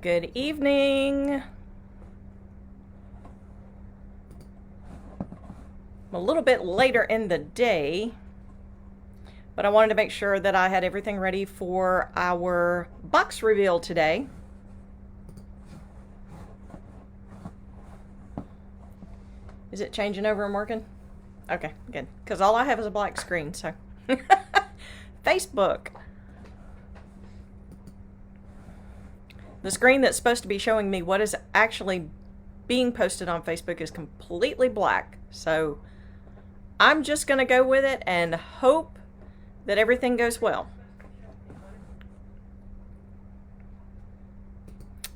Good evening. I'm a little bit later in the day, but I wanted to make sure that I had everything ready for our box reveal today. Is it changing over and working? Okay, good. Because all I have is a black screen, so. Facebook. The screen that's supposed to be showing me what is actually being posted on Facebook is completely black. So I'm just going to go with it and hope that everything goes well.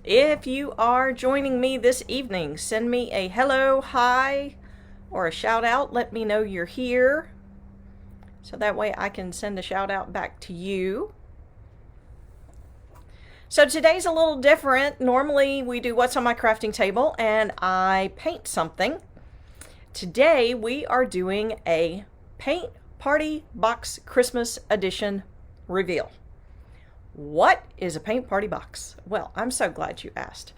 If you are joining me this evening, send me a hello, hi, or a shout out. Let me know you're here. So that way I can send a shout out back to you. So today's a little different. Normally we do what's on my crafting table and I paint something. Today we are doing a Paint Party Box Christmas Edition reveal. What is a Paint Party Box? Well, I'm so glad you asked.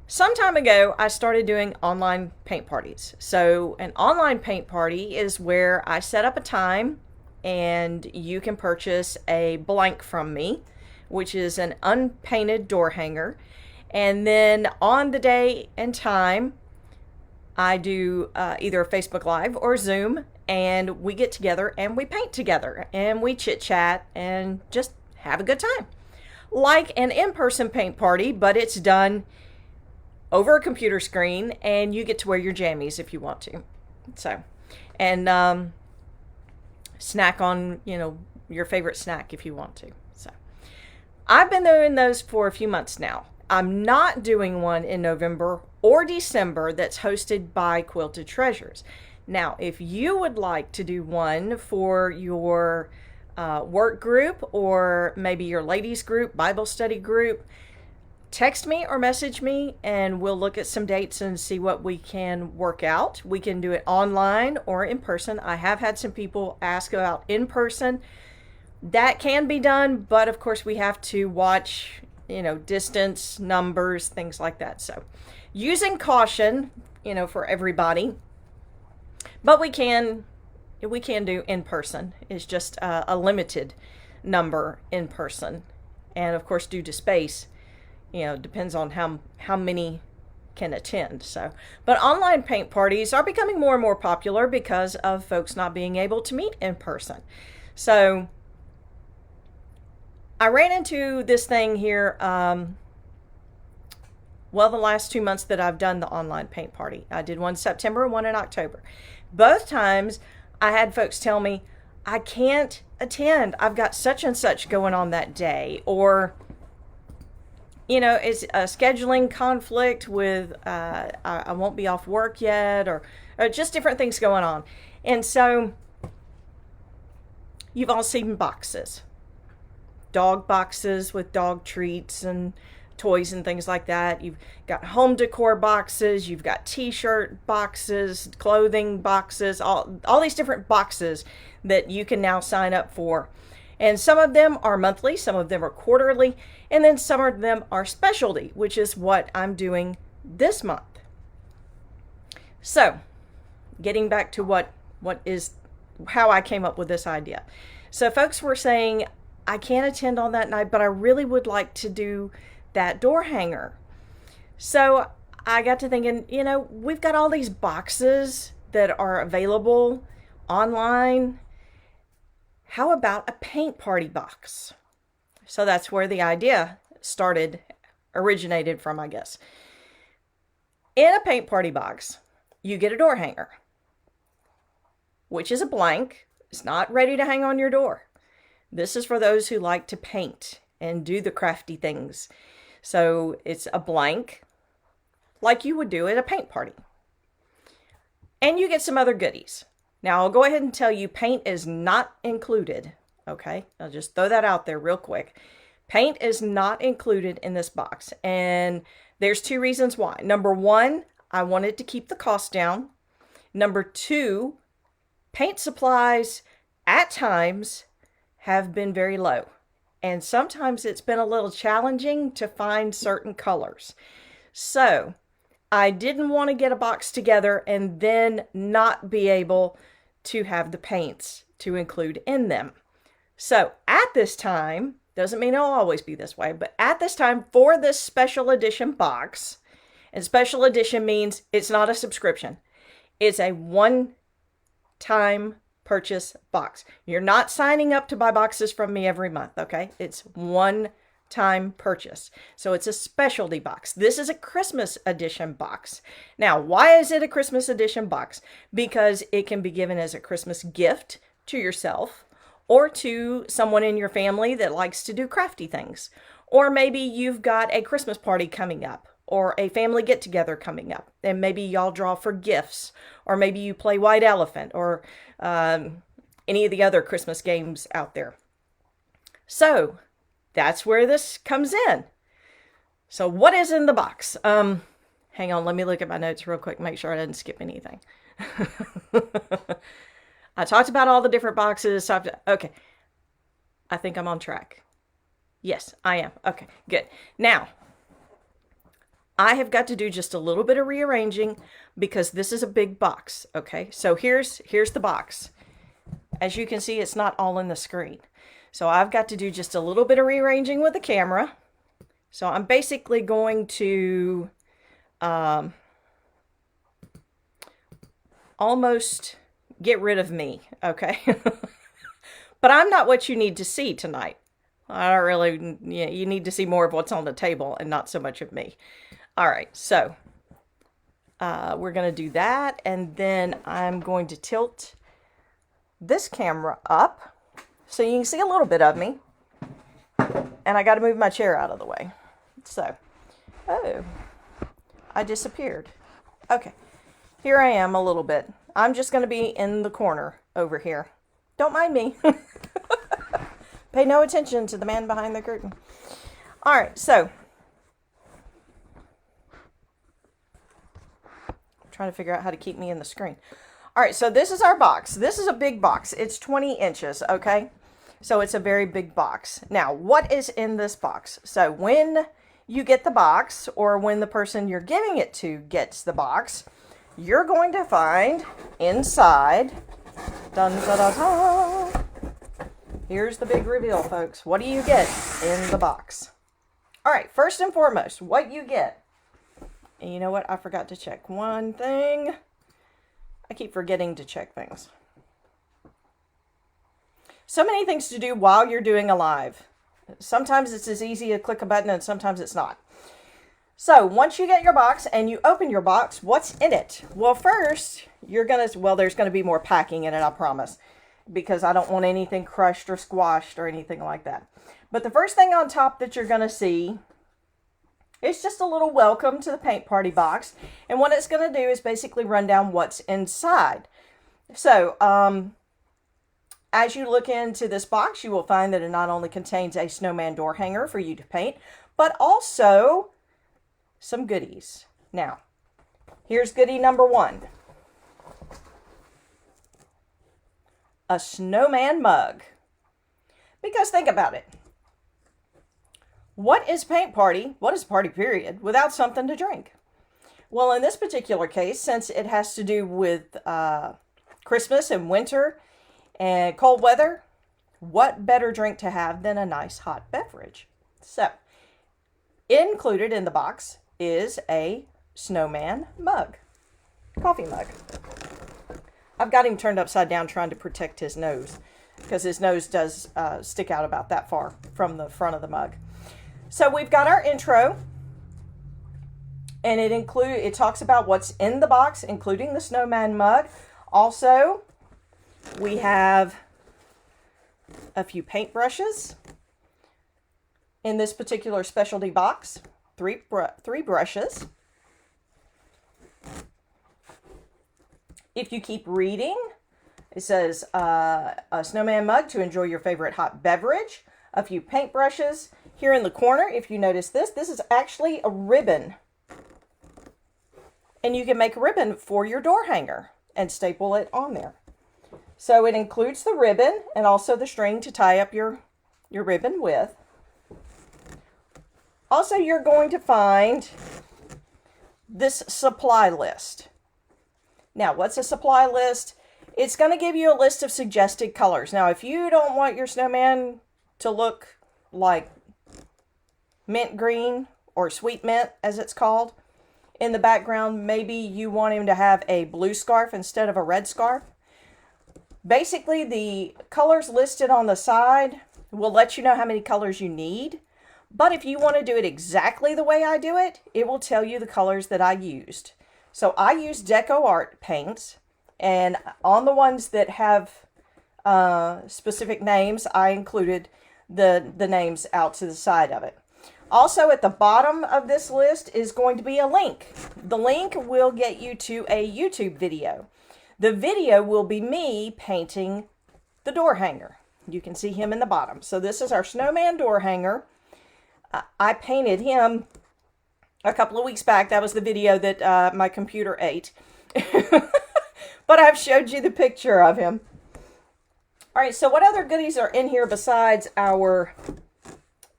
Some time ago, I started doing online paint parties. So an online paint party is where I set up a time and you can purchase a blank from me, which is an unpainted door hanger. And then on the day and time, I do either Facebook Live or Zoom, and we get together and we paint together and we chit chat and just have a good time. Like an in-person paint party, but it's done over a computer screen and you get to wear your jammies if you want to. So, and snack on, your favorite snack if you want to. So, I've been doing those for a few months now. I'm not doing one in November or December that's hosted by Quilted Treasures. Now, if you would like to do one for your work group or maybe your ladies group, Bible study group, text me or message me and we'll look at some dates and see what we can work out. We can do it online or in person. I have had some people ask about in person. That can be done, but of course we have to watch, distance, numbers, things like that. So using caution, for everybody, but we can do in person. It's just a limited number in person. And of course, due to space, depends on how many can attend. So, but online paint parties are becoming more and more popular because of folks not being able to meet in person. So I ran into this thing here, the last 2 months that I've done the online paint party. I did one in September and one in October. Both times I had folks tell me, I can't attend. I've got such and such going on that day. Or it's a scheduling conflict with, I won't be off work yet, or just different things going on. And so you've all seen boxes, dog boxes with dog treats and toys and things like that. You've got home decor boxes, you've got t-shirt boxes, clothing boxes, all these different boxes that you can now sign up for. And some of them are monthly, some of them are quarterly, and then some of them are specialty, which is what I'm doing this month. So, getting back to how I came up with this idea. So folks were saying, I can't attend on that night, but I really would like to do that door hanger. So I got to thinking, we've got all these boxes that are available online. How about a paint party box? So that's where the idea originated from, I guess. In a paint party box, you get a door hanger, which is a blank. It's not ready to hang on your door. This is for those who like to paint and do the crafty things. So it's a blank, like you would do at a paint party. And you get some other goodies. Now, I'll go ahead and tell you, paint is not included, okay? I'll just throw that out there real quick. Paint is not included in this box, and there's two reasons why. Number one, I wanted to keep the cost down. Number two, paint supplies at times have been very low. and sometimes it's been a little challenging to find certain colors. So I didn't want to get a box together and then not be able to have the paints to include in them. So at this time, doesn't mean it'll always be this way, but at this time for this special edition box, and special edition means it's not a subscription, it's a one-time purchase box. You're not signing up to buy boxes from me every month, okay? It's one-time purchase. So it's a specialty box. This is a Christmas edition box. Now, why is it a Christmas edition box? Because it can be given as a Christmas gift to yourself or to someone in your family that likes to do crafty things. Or maybe you've got a Christmas party coming up, or a family get-together coming up, and maybe y'all draw for gifts, or maybe you play White Elephant, or any of the other Christmas games out there. So that's where this comes in. So what is in the box? Hang on, let me look at my notes real quick, make sure I didn't skip anything. I talked about all the different boxes. Okay, I think I'm on track. Yes, I am. Okay, good. Now, I have got to do just a little bit of rearranging because this is a big box, okay? So here's the box. As you can see, it's not all in the screen. So I've got to do just a little bit of rearranging with the camera. So I'm basically going to almost get rid of me, okay? But I'm not what you need to see tonight. I don't really, you need to see more of what's on the table and not so much of me. All right, so we're going to do that, and then I'm going to tilt this camera up so you can see a little bit of me. And I got to move my chair out of the way. So, oh, I disappeared. Okay, here I am a little bit. I'm just going to be in the corner over here. Don't mind me. Pay no attention to the man behind the curtain. All right, so trying to figure out how to keep me in the screen. All right, so this is our box. This is a big box. It's 20 inches, okay? So it's a very big box. Now, what is in this box? So when you get the box, or when the person you're giving it to gets the box, you're going to find inside, dun da da da. Here's the big reveal, folks. What do you get in the box? All right, first and foremost, what you get. And you know what? I forgot to check one thing. I keep forgetting to check things. So many things to do while you're doing a live. Sometimes it's as easy to click a button and sometimes it's not. So once you get your box and you open your box, what's in it? Well, first, there's going to be more packing in it, I promise, because I don't want anything crushed or squashed or anything like that. But the first thing on top that you're going to see, it's just a little welcome to the paint party box. And what it's going to do is basically run down what's inside. So, as you look into this box, you will find that it not only contains a snowman door hanger for you to paint, but also some goodies. Now, here's goodie number one. A snowman mug. Because think about it. What is paint party? What is party period without something to drink? Well, in this particular case, since it has to do with Christmas and winter and cold weather, what better drink to have than a nice hot beverage? So, included in the box is a snowman mug, coffee mug. I've got him turned upside down trying to protect his nose because his nose does stick out about that far from the front of the mug. So we've got our intro, and it talks about what's in the box, including the snowman mug. Also, we have a few paint brushes in this particular specialty box. Three brushes. If you keep reading, it says a snowman mug to enjoy your favorite hot beverage, a few paint brushes. Here in the corner, if you notice this is actually a ribbon. And you can make a ribbon for your door hanger and staple it on there. So it includes the ribbon and also the string to tie up your your ribbon with. Also, you're going to find this supply list. Now, what's a supply list? It's going to give you a list of suggested colors. Now, if you don't want your snowman to look like mint green or sweet mint, as it's called, in the background, maybe you want him to have a blue scarf instead of a red scarf. Basically, the colors listed on the side will let you know how many colors you need. But if you want to do it exactly the way I do it, it will tell you the colors that I used. So I used DecoArt paints, and on the ones that have specific names, I included the names out to the side of it. Also, at the bottom of this list is going to be a link. The link will get you to a YouTube video. The video will be me painting the door hanger. You can see him in the bottom. So this is our snowman door hanger. I painted him a couple of weeks back. That was the video that my computer ate. But I've showed you the picture of him. All right, so what other goodies are in here besides our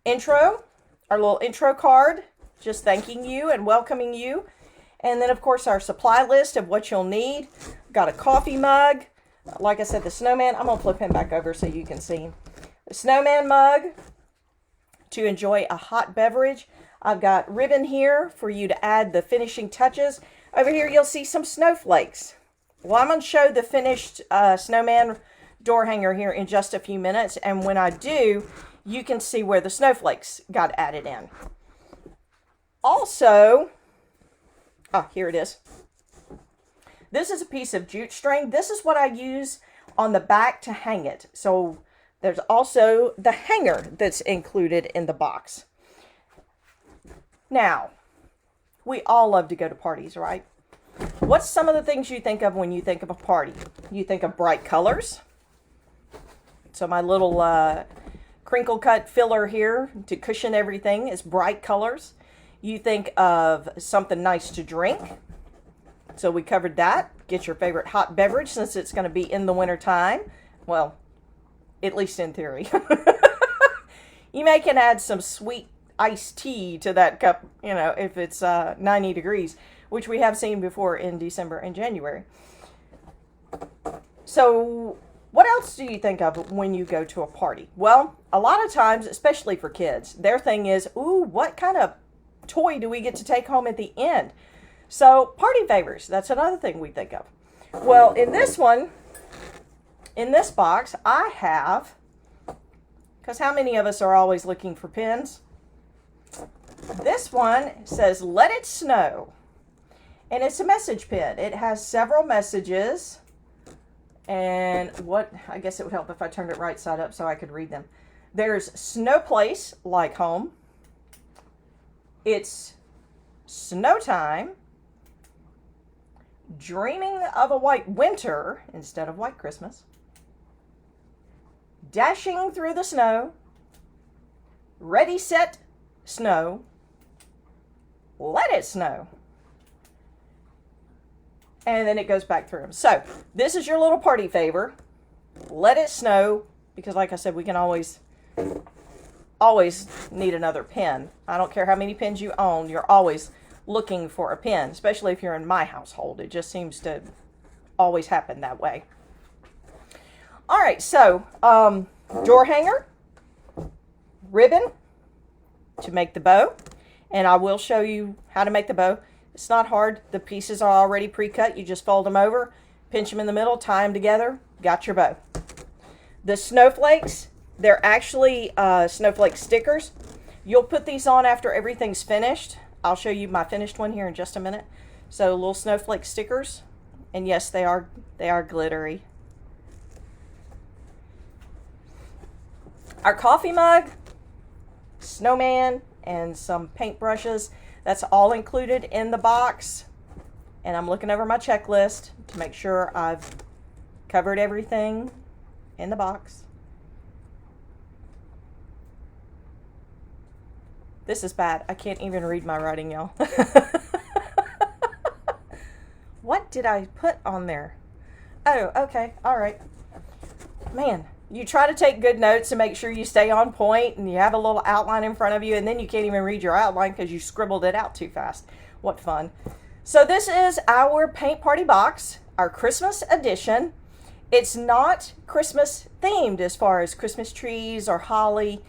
intro, our little intro card, just thanking you and welcoming you. And then, of course, our supply list of what you'll need. Got a coffee mug. Like I said, the snowman. I'm going to flip him back over so you can see him. The snowman mug to enjoy a hot beverage. I've got ribbon here for you to add the finishing touches. Over here, you'll see some snowflakes. Well, I'm going to show the finished snowman door hanger here in just a few minutes. And when I do, you can see where the snowflakes got added in. Also, here it is. This is a piece of jute string. This is what I use on the back to hang it. So there's also the hanger that's included in the box. Now, we all love to go to parties, right? What's some of the things you think of when you think of a party? You think of bright colors. So my little crinkle cut filler here to cushion everything is bright colors. You think of something nice to drink. So we covered that. Get your favorite hot beverage since it's going to be in the winter time. Well, at least in theory. You may can add some sweet iced tea to that cup, you know, if it's 90 degrees, which we have seen before in December and January. So what else do you think of when you go to a party? Well, a lot of times, especially for kids, their thing is, ooh, what kind of toy do we get to take home at the end? So party favors, that's another thing we think of. Well, in this one, in this box, I have, because how many of us are always looking for pins? This one says, "Let It Snow." And it's a message pin. It has several messages. And I guess it would help if I turned it right side up so I could read them. There's snow place, like home. It's snow time. Dreaming of a white winter instead of white Christmas. Dashing through the snow. Ready, set, snow. Let it snow. And then it goes back through them. So this is your little party favor. Let it snow. Because like I said, we can always need another pin. I don't care how many pins you own. You're always looking for a pin. Especially if you're in my household. It just seems to always happen that way. Alright, so door hanger. Ribbon to make the bow. And I will show you how to make the bow. It's not hard. The pieces are already pre-cut. You just fold them over, pinch them in the middle, tie them together. Got your bow. The snowflakes, they're actually snowflake stickers. You'll put these on after everything's finished. I'll show you my finished one here in just a minute. So little snowflake stickers. And yes, they are glittery. Our coffee mug, snowman, and some paintbrushes. That's all included in the box. And I'm looking over my checklist to make sure I've covered everything in the box. This is bad. I can't even read my writing, y'all. What did I put on there? Oh, okay. All right. Man, you try to take good notes and make sure you stay on point and you have a little outline in front of you, and then you can't even read your outline because you scribbled it out too fast. What fun. So this is our Paint Party box, our Christmas edition. It's not Christmas themed as far as Christmas trees or holly.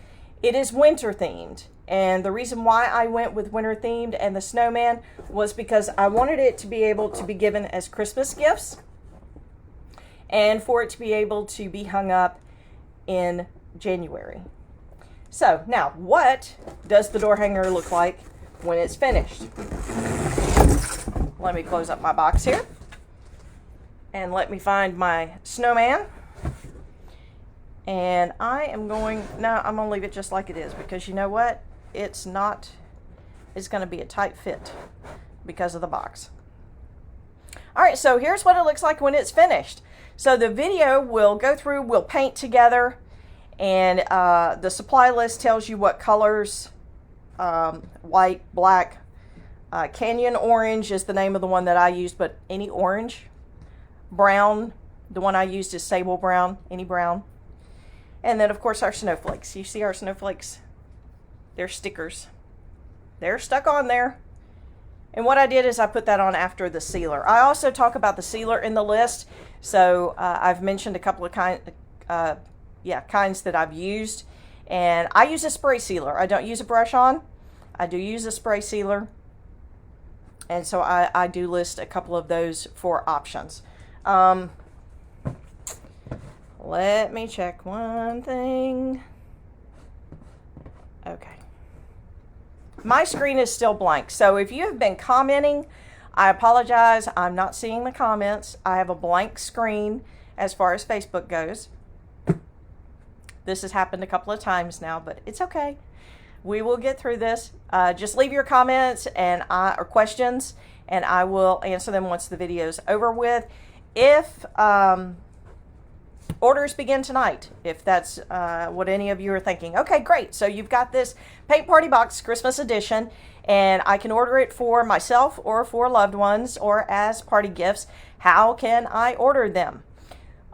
It is winter themed. And the reason why I went with winter themed and the snowman was because I wanted it to be able to be given as Christmas gifts and for it to be able to be hung up in January. So now, what does the door hanger look like when it's finished? Let me close up my box here and let me find my snowman. And I'm going to leave it just like it is, because you know what? It's going to be a tight fit because of the box. All right, so here's what it looks like when it's finished. So the video will go through, we'll paint together, and the supply list tells you what colors, white, black, Canyon Orange is the name of the one that I used, but any orange, brown, the one I used is Sable Brown, any brown. And then, of course, our snowflakes. You see our snowflakes? They're stickers. They're stuck on there. And what I did is I put that on after the sealer. I also talk about the sealer in the list. So I've mentioned a couple of kinds that I've used. And I use a spray sealer. I don't use a brush on. I do use a spray sealer. And so I do list a couple of those for options. Let me check one thing. Okay. My screen is still blank. So if you have been commenting, I apologize. I'm not seeing the comments. I have a blank screen as far as Facebook goes. This has happened a couple of times now, but it's okay. We will get through this. Just leave your comments or questions, and I will answer them once the video is over with. If orders begin tonight, if that's what any of you are thinking. Okay, great. So you've got this Paint Party box Christmas edition, and I can order it for myself or for loved ones or as party gifts. How can I order them?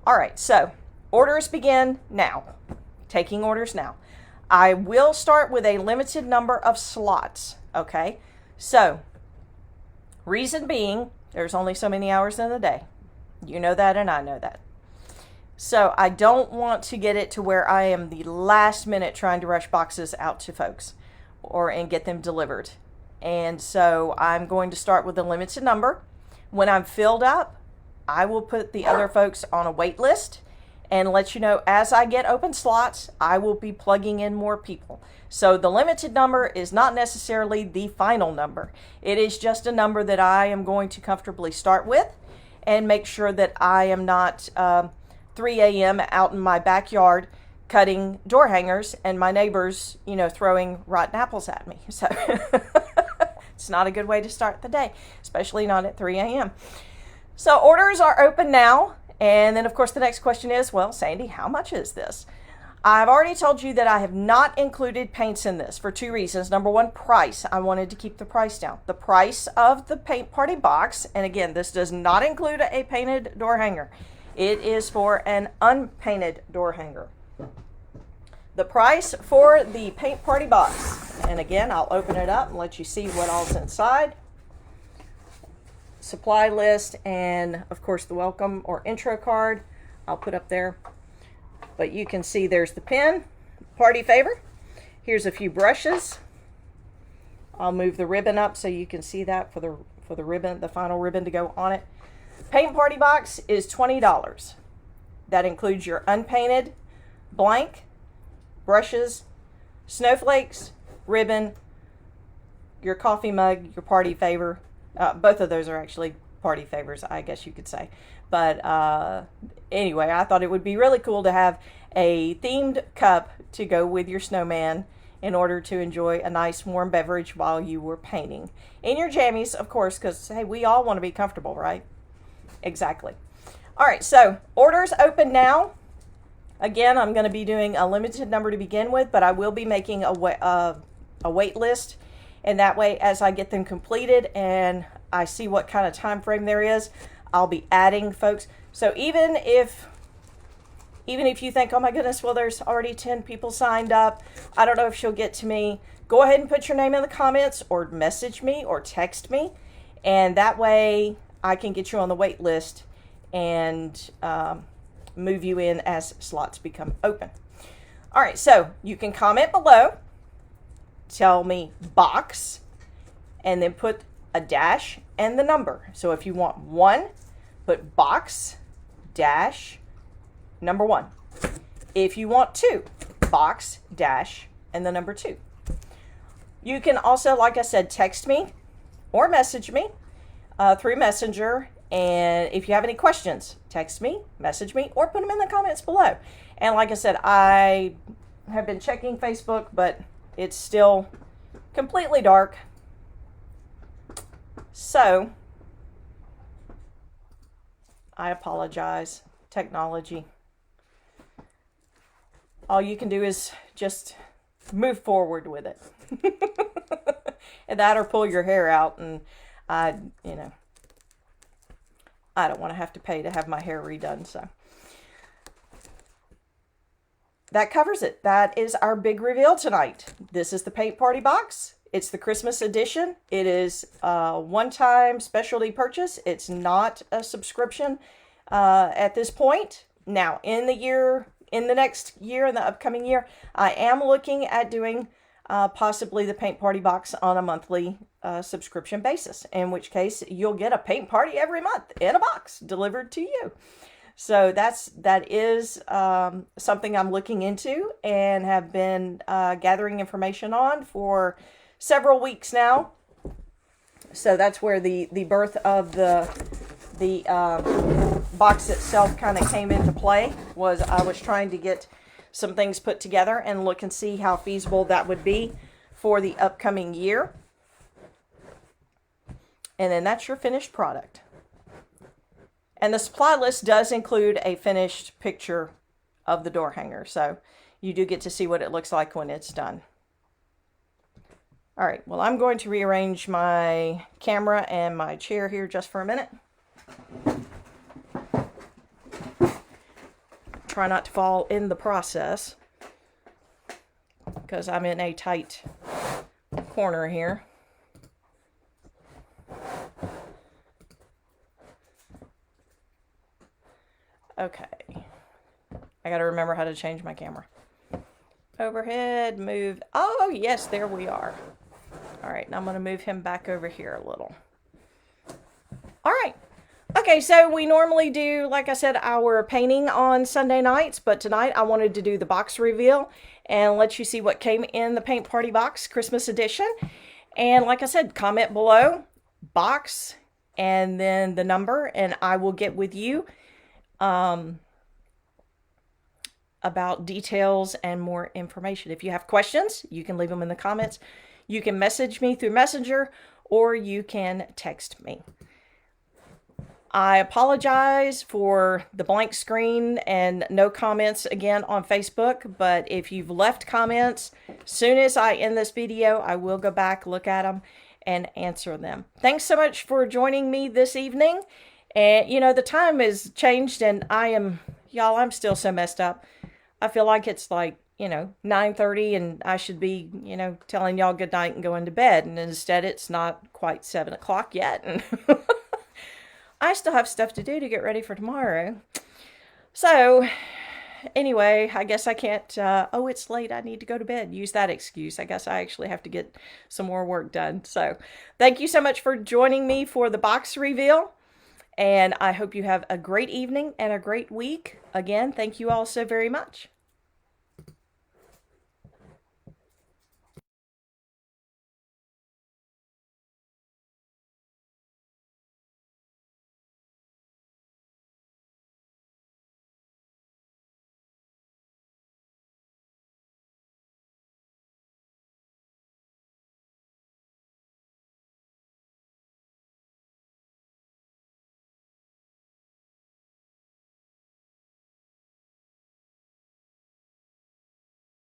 All right, so orders begin now. Taking orders now. I will start with a limited number of slots, okay? So, reason being, there's only so many hours in the day. You know that, and I know that. So I don't want to get it to where I am the last minute trying to rush boxes out to folks and get them delivered. And so I'm going to start with a limited number. When I'm filled up, I will put the other folks on a wait list and let you know as I get open slots, I will be plugging in more people. So the limited number is not necessarily the final number. It is just a number that I am going to comfortably start with and make sure that I am not 3 a.m. out in my backyard cutting door hangers and my neighbors, throwing rotten apples at me. So it's not a good way to start the day, especially not at 3 a.m. So orders are open now. And then, of course, the next question is, well, Sandy, how much is this? I've already told you that I have not included paints in this for two reasons. Number one, price. I wanted to keep the price down. The price of the Paint Party box, and again, this does not include a painted door hanger. It is for an unpainted door hanger. The price for the Paint Party box, and again, I'll open it up and let you see what all's inside. Supply list, and of course the welcome or intro card I'll put up there. But you can see there's the pen, party favor. Here's a few brushes. I'll move the ribbon up so you can see that for the ribbon, the final ribbon to go on it. Paint Party box is $20. That includes your unpainted, blank, brushes, snowflakes, ribbon, your coffee mug, your party favor. Both of those are actually party favors, I guess you could say. But anyway, I thought it would be really cool to have a themed cup to go with your snowman in order to enjoy a nice warm beverage while you were painting. In your jammies, of course, because, hey, we all want to be comfortable, right? Exactly. All right, so orders open now. Again, I'm going to be doing a limited number to begin with, but I will be making a wait list. And that way, as I get them completed and I see what kind of time frame there is, I'll be adding folks. So even if Even if you think, oh my goodness, well, there's already 10 people signed up, I don't know if she'll get to me, go ahead and put your name in the comments or message me or text me. And that way I can get you on the wait list and move you in as slots become open. All right, so you can comment below, tell me box, and then put a dash and the number. So if you want 1, put box dash number 1. If you want 2, box dash and the number 2. You can also, like I said, text me or message me through Messenger. And if you have any questions, text me, message me, or put them in the comments below. And like I said, I have been checking Facebook, but it's still completely dark. So I apologize, technology. All you can do is just move forward with it. And that or pull your hair out, and I don't want to have to pay to have my hair redone. So that covers it. That is our big reveal tonight. This is the Paint Party box. It's the Christmas edition. It is a one-time specialty purchase. It's not a subscription at this point. Now, in the next year, in the upcoming year, I am looking at doing possibly the Paint Party box on a monthly subscription basis, in which case you'll get a paint party every month in a box delivered to you. So that is something I'm looking into and have been gathering information on for several weeks now. So that's where the birth of the box itself kind of came into play. I was trying to get some things put together and look and see how feasible that would be for the upcoming year. And then that's your finished product. And the supply list does include a finished picture of the door hanger, so you do get to see what it looks like when it's done. All right, well, I'm going to rearrange my camera and my chair here just for a minute. Try not to fall in the process because I'm in a tight corner here. Okay, I got to remember how to change my camera. Overhead, move. Oh, yes, there we are. All right, now I'm going to move him back over here a little. All right. Okay, so we normally do, like I said, our painting on Sunday nights, but tonight I wanted to do the box reveal and let you see what came in the Paint Party box Christmas edition. And like I said, comment below, box, and then the number, and I will get with you about details and more information. If you have questions, you can leave them in the comments. You can message me through Messenger, or you can text me. I apologize for the blank screen and no comments again on Facebook, but if you've left comments, soon as I end this video, I will go back, look at them, and answer them. Thanks so much for joining me this evening. And, you know, the time has changed, and y'all, I'm still so messed up. I feel like it's like, 9:30, and I should be, telling y'all good night and going to bed. And instead, it's not quite 7 o'clock yet. And I still have stuff to do to get ready for tomorrow. So, anyway, I guess I can't, oh, it's late, I need to go to bed. Use that excuse. I guess I actually have to get some more work done. So, thank you so much for joining me for the box reveal. And I hope you have a great evening and a great week. Again, thank you all so very much.